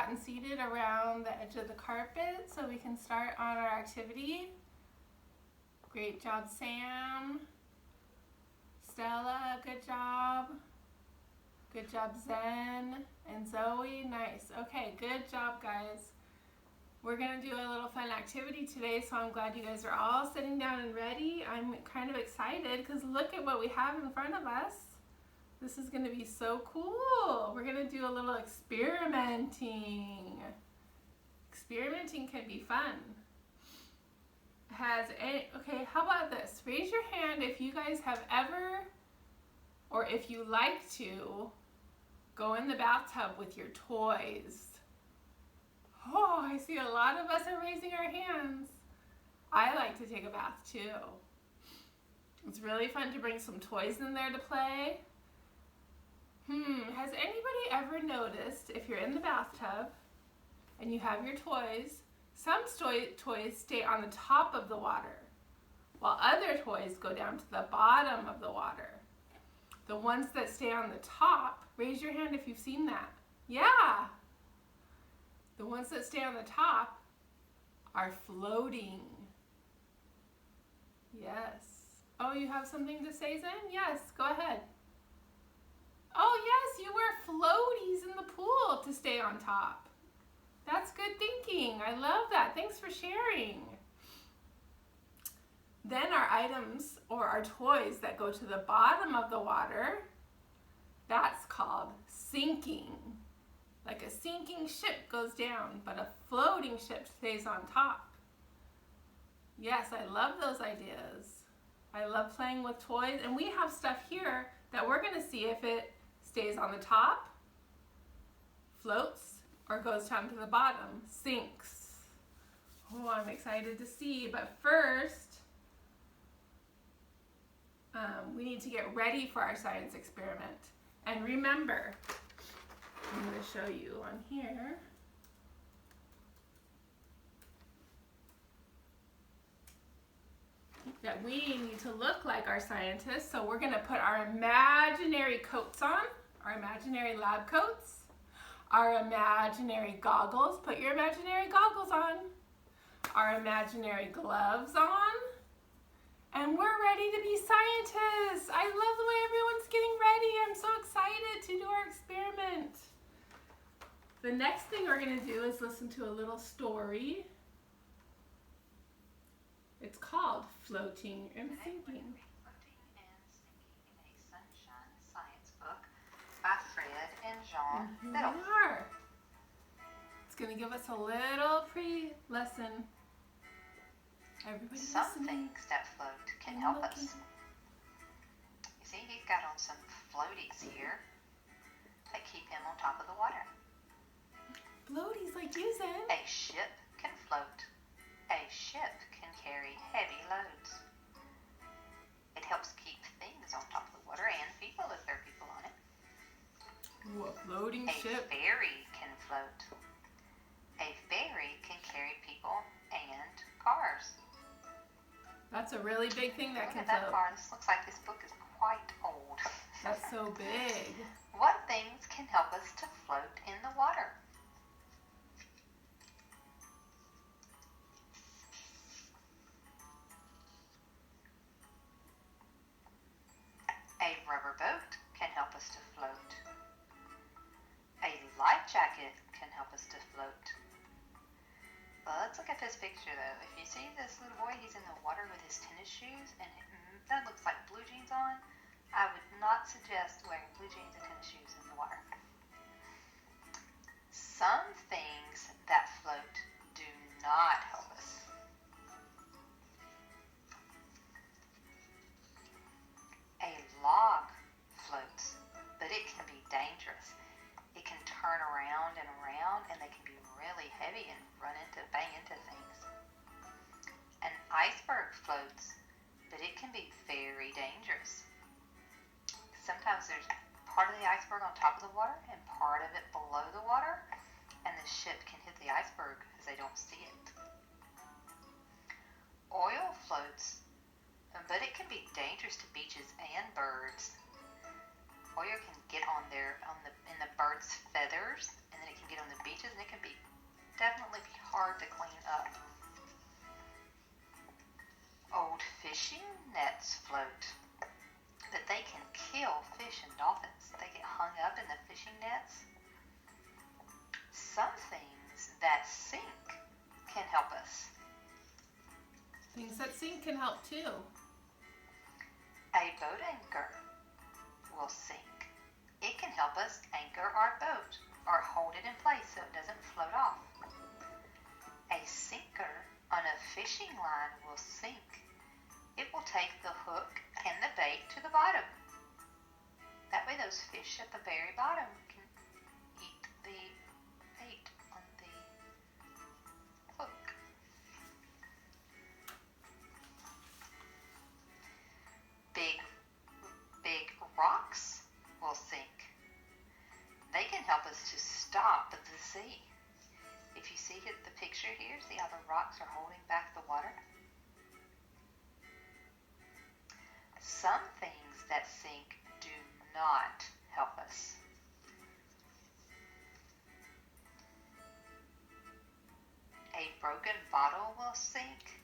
gotten seated around the edge of the carpet so we can start on our activity? Great job, Sam. Stella, good job. Good job, Zen. And Zoe, nice. Okay, good job, guys. We're gonna do a little fun activity today, so I'm glad you guys are all sitting down and ready. I'm kind of excited because look at what we have in front of us. This is gonna be so cool. We're gonna do a little experimenting. Experimenting can be fun. Okay, how about this? Raise your hand if you guys have ever, or if you like to, go in the bathtub with your toys. Oh, I see a lot of us are raising our hands. I like to take a bath too. It's really fun to bring some toys in there to play. Has anybody ever noticed if you're in the bathtub and you have your toys, some toys stay on the top of the water, while other toys go down to the bottom of the water. The ones that stay on the top, raise your hand if you've seen that. Yeah. The ones that stay on the top are floating. Yes. Oh, you have something to say, Zen? Yes, go ahead. Oh, yes, you wear floaties in the pool to stay on top. That's good thinking. I love that. Thanks for sharing. Then our items or our toys that go to the bottom of the water, that's called sinking. Like a sinking ship goes down, but a floating ship stays on top. Yes, I love those ideas. I love playing with toys, and we have stuff here that we're gonna see if it stays on the top, floats, or goes down to the bottom, sinks. Oh, I'm excited to see, but first, we need to get ready for our science experiment. And remember, I'm going to show you on here. That we need to look like our scientists, so we're going to put our imaginary coats on, our imaginary lab coats, our imaginary goggles. Put your imaginary goggles on. Our imaginary gloves on. And we're ready to be scientists. I love the way everyone's getting ready. I'm so excited to do our experiment. The next thing we're going to do is listen to a little story. It's called Floating and Sinking. Floating and Sinking, a Sunshine Science book by Fred and Jean Biddle. It's going to give us a little pre-lesson. Everybody Some listening. things that float can help us. You see, he's got on some floaties here that keep him on top of the water. Floaties like you, Zen. A ship can float. A ship can carry heavy loads. It helps keep things on top of the water and people if there are people on it. Ooh, a floating ship. A ferry can float. A ferry can carry people and cars. That's a really big thing that can Look at that float. car. This looks like this book is quite old. That's so big. What things can help us to float in the water? A rubber boat can help us to float. A life jacket can help us to float. Well, let's look at this picture though. If you see this little boy, he's in the water with his tennis shoes, and that looks like blue jeans on. I would not suggest wearing blue jeans and tennis shoes in the water. Some things that float do not help us. A log floats, but it can be dangerous. It can turn around and around, and they can be really heavy and bang into things. An iceberg floats, but it can be very dangerous. Sometimes there's part of the iceberg on top of the water and part of it below the water, and the ship can hit the iceberg because they don't see it. Oil floats, but it can be dangerous to beaches and birds. Oil can get on there in the bird's feathers, and then it can can get on the beaches, and it can definitely be hard to clean up. Old fishing nets float, but they can kill fish and dolphins. They get hung up in the fishing nets. Some things that sink can help us. Things that sink can help too. A boat anchor will sink. It can help us anchor our boat or hold it in place so it doesn't float off. A sinker on a fishing line will sink. It will take the hook and the bait to the bottom. That way those fish at the very bottom can eat the bait on the hook. Big rocks will sink. They can help us to stop the sea. If you see the picture here, see how the rocks are holding back the water? Some things that sink do not help us. A broken bottle will sink.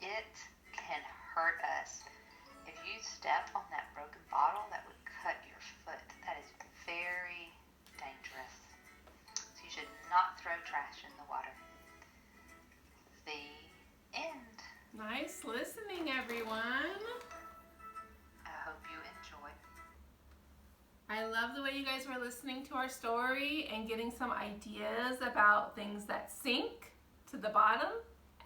It can hurt us. If you step on that broken bottle, that would cut your foot. That is very dangerous. So you should not throw trash in the water. The end. Nice listening, everyone. I hope you enjoy. I love the way you guys were listening to our story and getting some ideas about things that sink to the bottom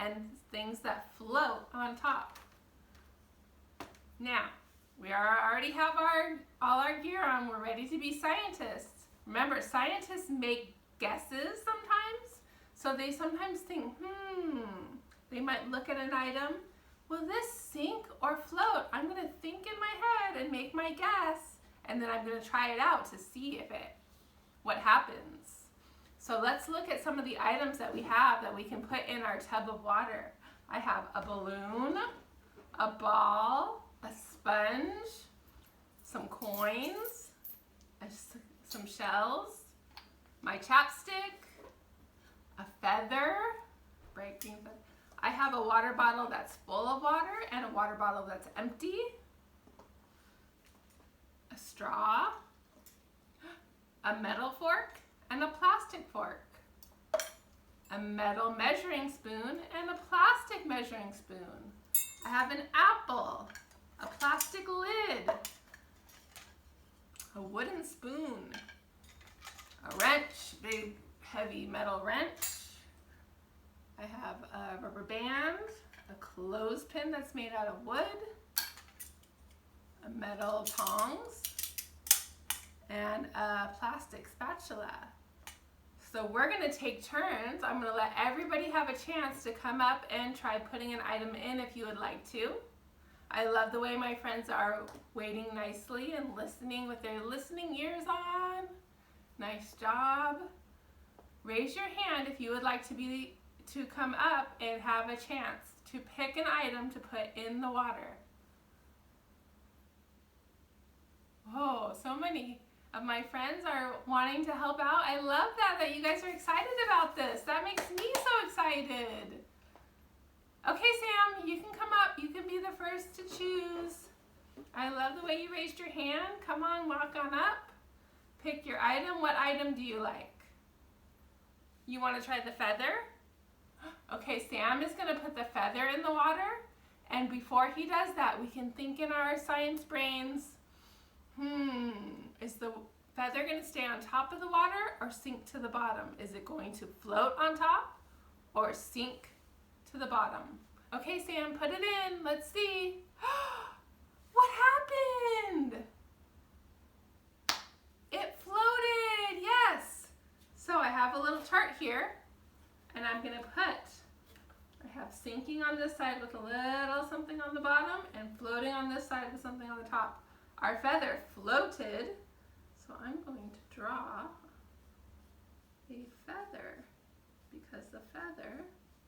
and things that float on top. Now, we already have all our gear on. We're ready to be scientists. Remember, scientists make guesses sometimes. So they sometimes think, they might look at an item. Will this sink or float? I'm going to think in my head and make my guess. And then I'm going to try it out to see what happens. So let's look at some of the items that we have that we can put in our tub of water. I have a balloon, a ball, a sponge, some coins, some shells, my chapstick, a feather, breaking feather. I have a water bottle that's full of water and a water bottle that's empty, a straw, a metal fork, and a plastic fork, a metal measuring spoon and a plastic measuring spoon. I have an apple, a plastic lid, a wooden spoon, a wrench, big heavy metal wrench. I have a rubber band, a clothespin that's made out of wood, a metal tongs, and a plastic spatula. So we're going to take turns. I'm going to let everybody have a chance to come up and try putting an item in if you would like to. I love the way my friends are waiting nicely and listening with their listening ears on. Nice job. Raise your hand if you would like to come up and have a chance to pick an item to put in the water. Oh, so many of my friends are wanting to help out. I love that you guys are excited about this. That makes me so excited. Okay, Sam, you can come up. You can be the first to choose. I love the way you raised your hand. Come on, walk on up. Pick your item. What item do you like? You want to try the feather? Okay, Sam is going to put the feather in the water. And before he does that, we can think in our science brains, is the feather going to stay on top of the water or sink to the bottom? Is it going to float on top or sink to the bottom? Okay, Sam, put it in. Let's see. What happened? It floated, yes. So I have a little chart here, and I'm going to I have sinking on this side with a little something on the bottom and floating on this side with something on the top. Our feather floated, so I'm going to draw a feather because the feather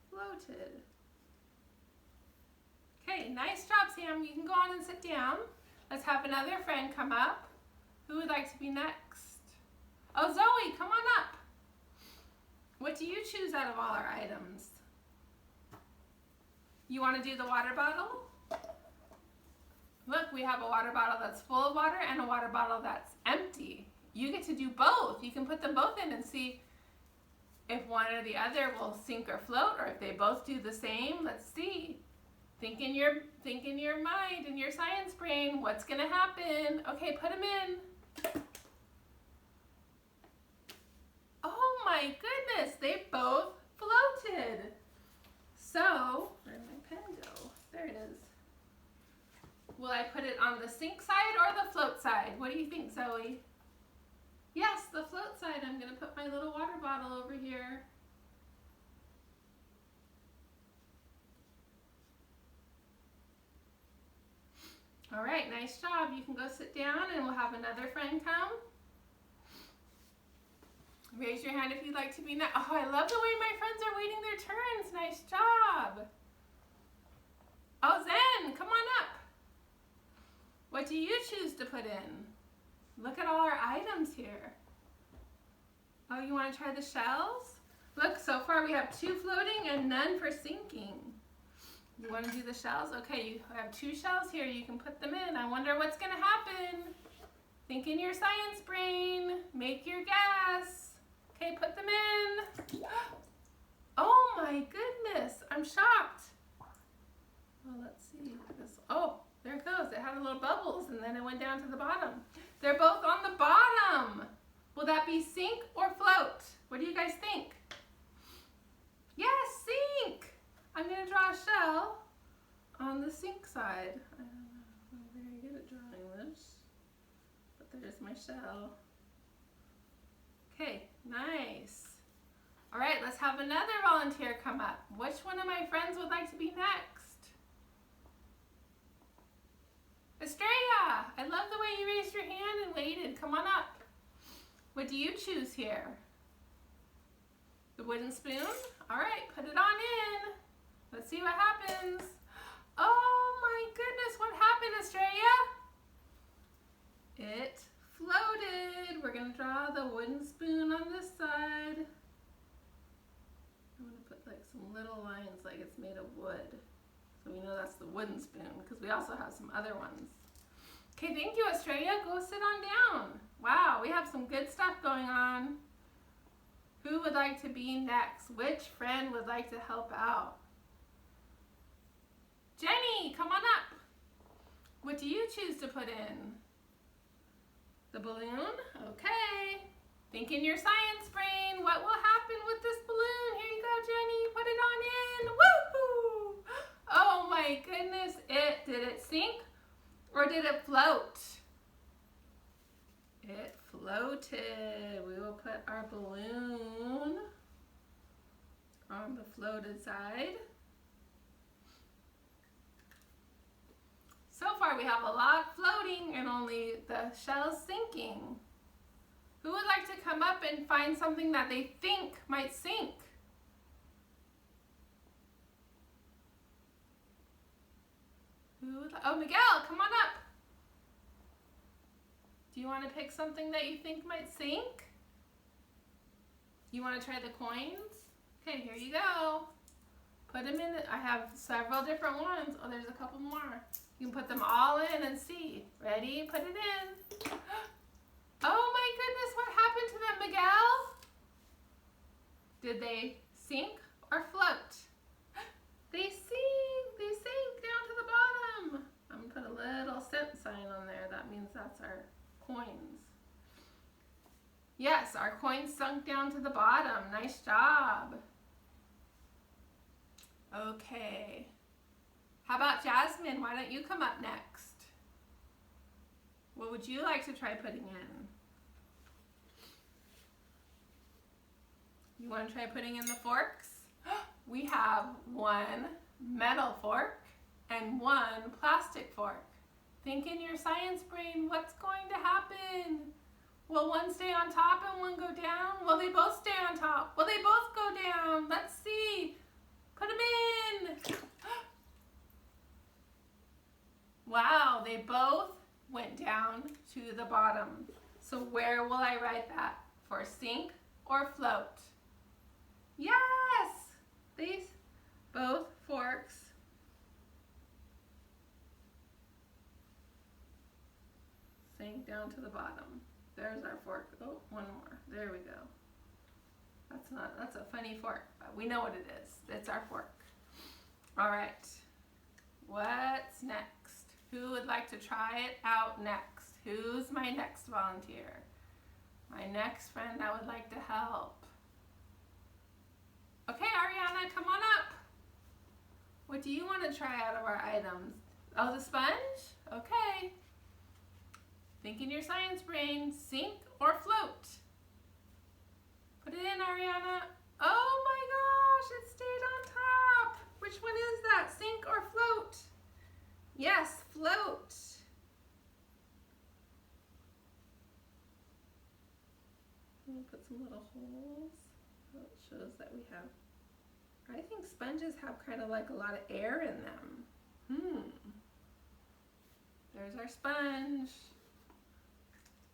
floated. Okay, nice job, Sam. You can go on and sit down. Let's have another friend come up. Who would like to be next? Oh, Zoe, come on up. What do you choose out of all our items? You want to do the water bottle? Look, we have a water bottle that's full of water and a water bottle that's empty. You get to do both. You can put them both in and see if one or the other will sink or float, or if they both do the same. Let's see. Think in your mind, in your science brain, what's gonna happen? Okay, put them in. Oh my goodness, they both floated. So, where'd my pen go? There it is. Will I put it on the sink side or the float side? What do you think, Zoe? Yes, the float side. I'm gonna put my little water bottle over here. All right, nice job. You can go sit down and we'll have another friend come. Raise your hand if you'd like to be next. Oh, I love the way my friends are waiting their turns. Nice job. Oh, Zen, come on up. What do you choose to put in? Look at all our items here. Oh, you want to try the shells? Look, so far we have 2 floating and none for sinking. You want to do the shells? Okay, you have 2 shells here. You can put them in. I wonder what's going to happen. Think in your science brain. Make your guess. Okay, put them in. Oh my goodness, I'm shocked. Well, let's see. Oh, there it goes. It had a little bubbles and then it went down to the bottom. They're both on the bottom. Will that be sink or float? What do you guys think? Yes, sink. I'm going to draw a shell on the sink side. I don't know if I'm very good at drawing this, but there's my shell. Okay, nice. All right, let's have another volunteer come up. Which one of my friends would like to be next? Estrella, I love the way you raised your hand and waited. Come on up. What do you choose here? The wooden spoon? All right, put it on in. Let's see what happens. Oh my goodness, what happened, Estrella? It floated. We're gonna draw the wooden spoon on this side. I'm gonna put like some little lines like it's made of wood. So we know that's the wooden spoon because we also have some other ones. Okay, thank you, Estrella. Go sit on down. Wow, we have some good stuff going on. Who would like to be next? Which friend would like to help out? Jenny, come on up. What do you choose to put in? The balloon? Okay. Think in your science brain. What will happen with this balloon? Here you go, Jenny. Put it on in. Woohoo! Oh my goodness. Did it sink or did it float? It floated. We will put our balloon on the floated side. So far we have a lot floating and only the shells sinking. Who would like to come up and find something that they think might sink? Oh, Miguel, come on up. Do you want to pick something that you think might sink? You want to try the coins? Okay, here you go. Put them in. I have several different ones. Oh, there's a couple more. You can put them all in and see. Ready? Put it in. Oh my goodness, what happened to them, Miguel? Did they sink or float? They sank down to the bottom. I'm gonna put a little cent sign on there. That means that's our coins. Yes, our coins sunk down to the bottom. Nice job. Okay. How about Jasmine? Why don't you come up next? What would you like to try putting in? You want to try putting in the forks? We have one metal fork and one plastic fork. Think in your science brain, what's going to happen? Will one stay on top and one go down? Will they both stay on top? Will they both go down? Let's see. Put them in. Wow, they both went down to the bottom. So where will I write that? For sink or float? Yes! These both forks sink down to the bottom. There's our fork. Oh, one more. There we go. That's a funny fork, but we know what it is. It's our fork. All right. What's next? Who would like to try it out next? Who's my next volunteer? My next friend that would like to help. Okay, Ariana, come on up. What do you want to try out of our items? Oh, the sponge? Okay. Think in your science brain, sink or float? Put it in, Ariana. Oh my gosh, it stayed on top. Which one is that, sink or float? Yes, float. We'll put some little holes so it shows that we have, I think sponges have kind of like a lot of air in them. There's our sponge.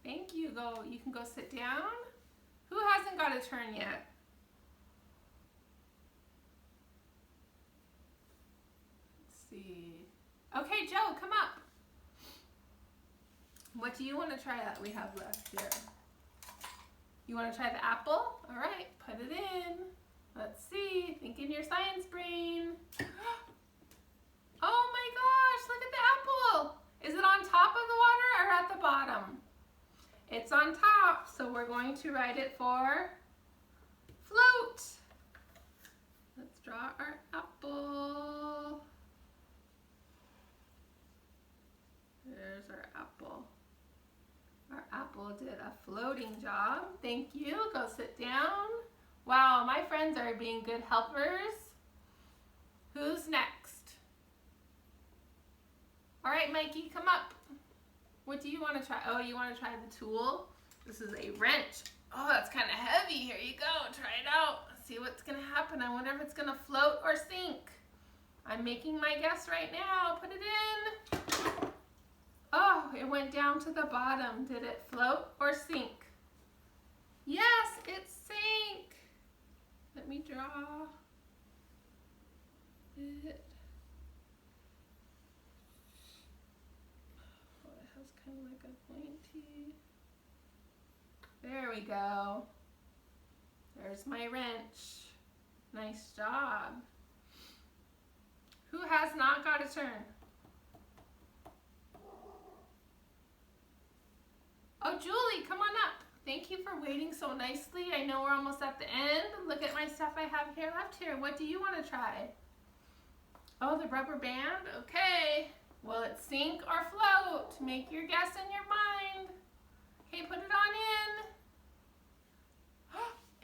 Thank you. You can go sit down. Who hasn't got a turn yet? Let's see. Okay, Joe, come up. What do you want to try that we have left here? You want to try the apple? All right, put it in. Let's see. Think in your science brain. Oh my gosh, look at the apple. Is it on top of the water or at the bottom? It's on top, so we're going to write it for float. Let's draw our apple. There's our apple. Our apple did a floating job. Thank you. Go sit down. Wow, my friends are being good helpers. Who's next? All right, Mikey, come up. What do you want to try? Oh, you want to try the tool? This is a wrench. Oh, that's kind of heavy. Here you go. Try it out. See what's going to happen. I wonder if it's going to float or sink. I'm making my guess right now. Put it in. Oh, it went down to the bottom. Did it float or sink? Yes, it sank. Let me draw it. Oh, it has kind of like a pointy. There we go. There's my wrench. Nice job. Who has not got a turn? Oh, Julie, come on up. Thank you for waiting so nicely. I know we're almost at the end. Look at my stuff I have here left here. What do you want to try? Oh, the rubber band? Okay. Will it sink or float? Make your guess in your mind. Okay, put it on in.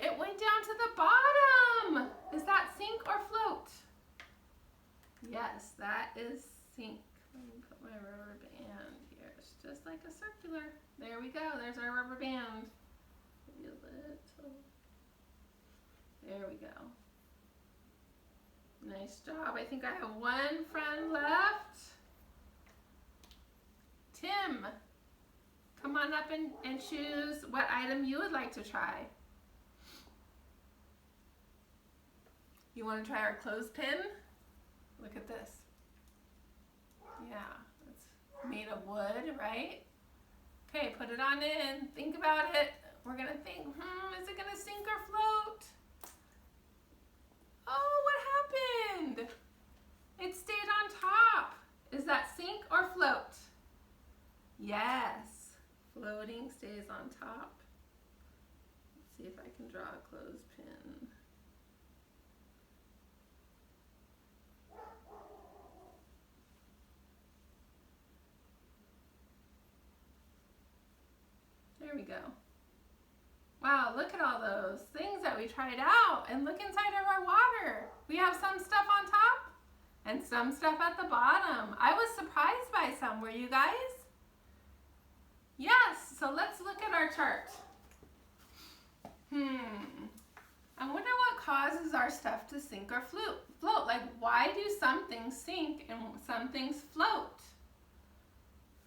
It went down to the bottom. Is that sink or float? Yes, that is sink. Let me put my rubber band here. It's just like a circular. There we go. There's our rubber band. Maybe a little. There we go. Nice job. I think I have one friend left. Tim, come on up and choose what item you would like to try. You want to try our clothespin? Look at this. Yeah, it's made of wood, right? Okay, put it on in. Think about it. We're going to think, is it going to sink or float? Oh, what happened? It stayed on top. Is that sink or float? Yes, floating stays on top. Let's see if I can draw a clothespin. There we go. Wow, look at all those things that we tried out, and look inside of our water. We have some stuff on top and some stuff at the bottom. I was surprised by some, were you guys? Yes, so let's look at our chart. I wonder what causes our stuff to sink or float. Like, why do some things sink and some things float?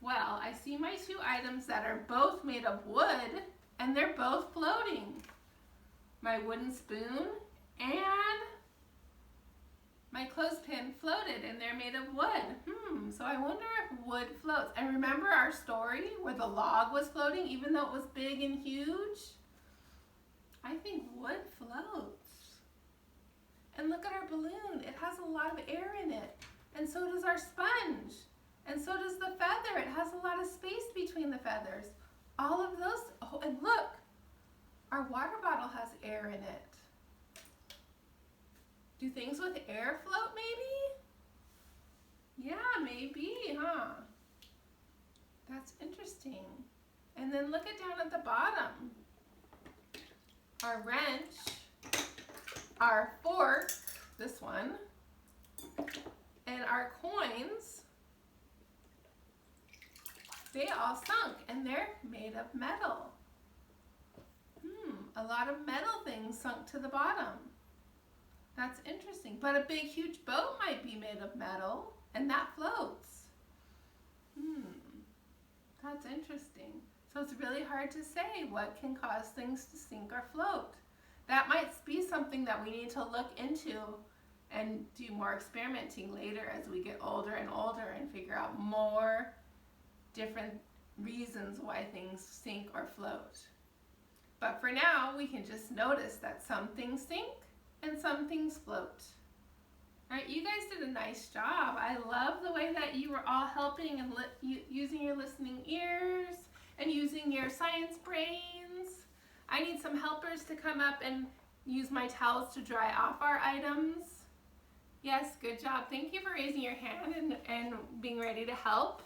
Well, I see my two items that are both made of wood, and they're both floating. My wooden spoon And my clothespin floated, and they're made of wood. So I wonder if wood floats. And remember our story where the log was floating even though it was big and huge? I think wood floats. And look at our balloon. It has a lot of air in it. And so does our sponge. And so does the feather. It has a lot of space between the feathers. All of those, oh, and look, our water bottle has air in it. Do things with air float maybe? Yeah, maybe, huh? That's interesting. And then look at down at the bottom. Our wrench, our fork, this one, and our coins, they all sunk and they're made of metal. A lot of metal things sunk to the bottom. That's interesting. But a big, huge boat might be made of metal, and that floats. That's interesting. So it's really hard to say what can cause things to sink or float. That might be something that we need to look into and do more experimenting later as we get older and older and figure out more different reasons why things sink or float. But for now, we can just notice that some things sink and some things float. All right, you guys did a nice job. I love the way that you were all helping and using your listening ears and using your science brains. I need some helpers to come up and use my towels to dry off our items. Yes, good job. Thank you for raising your hand and being ready to help.